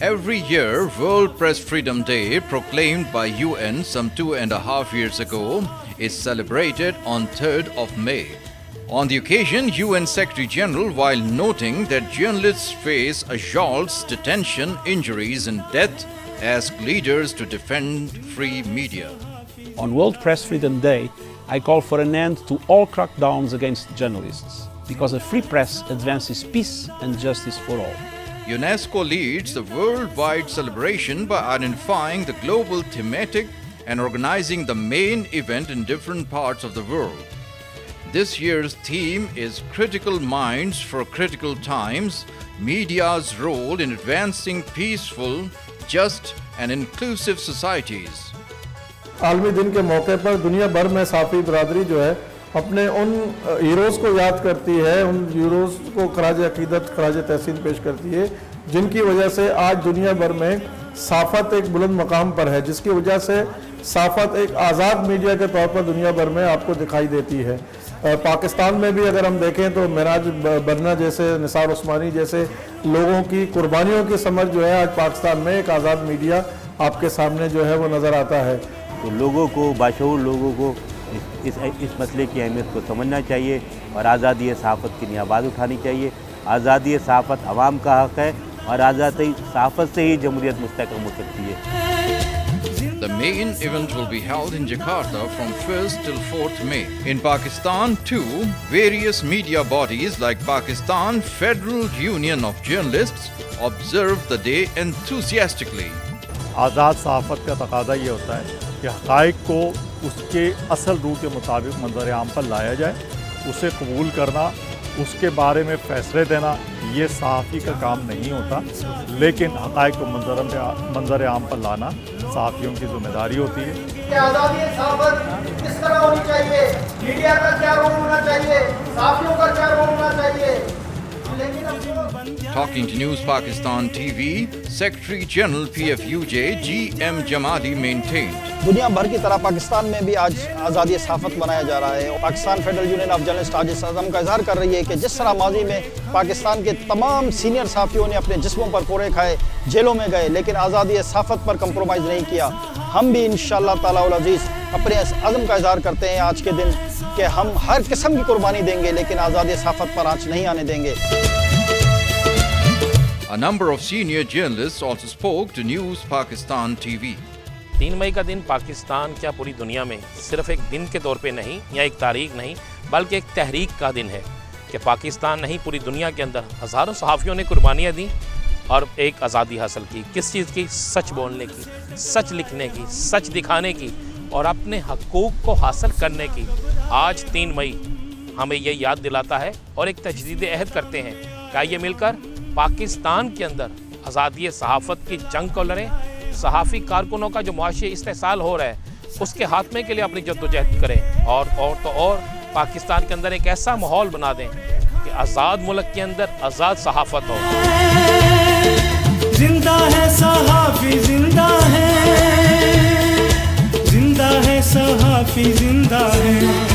Every year, World Press Freedom Day, proclaimed by UN some 2.5 years ago, is celebrated on 3rd of May. On the occasion, UN Secretary General, while noting that journalists face assaults, detention, injuries and death, asked leaders to defend free media. On World Press Freedom Day, I call for an end to all crackdowns against journalists, because a free press advances peace and justice for all. UNESCO leads the worldwide celebration by identifying the global thematic and organizing the main event in different parts of the world. This year's theme is Critical Minds for Critical Times, Media's Role in Advancing Peaceful, Just and Inclusive Societies. आलमी दिन के मौके पर दुनिया भर में साफ़ी बरादरी जो है अपने उन हीरोज़ को याद करती है, उन हीरोज़ को खराज अक़ीदत, खराज तहसीन पेश करती है, जिनकी वजह से आज दुनिया भर में साफ़त एक बुलंद मकाम पर है, जिसकी वजह से साफ़त एक आज़ाद मीडिया के तौर पर दुनिया भर में आपको दिखाई देती है। पाकिस्तान में भी अगर हम देखें तो मेराज बन्ना जैसे, निसार उस्मानी जैसे लोगों की कुर्बानियों की समझ जो है आज पाकिस्तान में एक आज़ाद मीडिया आपके सामने जो है वो नज़र आता है। तो लोगों को, बाशऊर लोगों को इस मसले की अहमियत को समझना चाहिए और आज़ादी सहाफ़त की नई आवाज़ उठानी चाहिए। आज़ादी सहाफ़त अवाम का हक़ है और आज़ादी सहाफ़त से ही जमहूरियत मुस्तहकम हो सकती है। The main event will be held in Jakarta from 1st till 4th May. In Pakistan too, various media bodies like Pakistan Federal Union of Journalists observe the day enthusiastically. आज़ाद सहाफ़त का तकाज़ा ये होता है कि हक़ाइक़ को उसके असल रूह के मुताबिक मंज़र आम पर लाया जाए, उसे कबूल करना, उसके बारे में फ़ैसले देना ये सहाफ़ी का काम नहीं होता, लेकिन हक़ाइक़ को मंज़र आम पर लाना सहाफ़ियों की ज़िम्मेदारी होती है। आज़ादी सहाफ़त किस तरह होनी चाहिए, मीडिया का क्या रोल होना चाहिए, सहाफ़ियों का क्या रोल होना चाहिए। Talking to News Pakistan TV, Secretary General PFUJ G.M. Jamali maintained. दुनिया भर की तरह पाकिस्तान में भी आज आज़ादी सहाफ़त मनाया जा रहा है। Pakistan federal union of journalist आज इस अज़म का इज़हार कर रही है कि जिस तरह माजी में पाकिस्तान के तमाम सीनियर सहाफ़ियों ने अपने जिस्मों पर कोड़े खाए, जेलों में गए, लेकिन आज़ादी सहाफ़त पर कंप्रोमाइज़ नहीं किया। हम भी इंशाअल्लाह ताला उल अज़ीज़ अपने इस अज़म का इज़हार करते हैं आज के दिन कि हम हर किस्म की कुर्बानी देंगे, लेकिन आज़ादी सहाफ़त पर आँच नहीं आने देंगे। A number of senior journalists also spoke to News Pakistan TV. 3 मई का दिन पाकिस्तान क्या पूरी दुनिया में सिर्फ एक दिन के तौर पे नहीं या एक तारीख नहीं, बल्कि एक तहरीक का दिन है कि पाकिस्तान नहीं पूरी दुनिया के अंदर हज़ारों सहाफ़ियों ने कुर्बानियाँ दी और एक आज़ादी हासिल की। किस चीज़ की? सच बोलने की, सच लिखने की, सच दिखाने की और अपने हकूक़ को हासिल करने की। आज 3 मई हमें ये याद दिलाता है और एक तजदीद अहद करते हैं कि आइए मिलकर पाकिस्तान के अंदर आज़ादी सहाफ़त की जंग को लड़ें, सहाफ़ी कारकुनों का जो मुआशी इस्तेसाल हो रहा है उसके खात्मे के लिए अपनी जद्दोजहद करें और पाकिस्तान के अंदर एक ऐसा माहौल बना दें कि आज़ाद मुल्क के अंदर आज़ाद सहाफ़त हो। जिंदा है सहाफ़ी, जिंदा है सहाफ़ी, जिंदा है।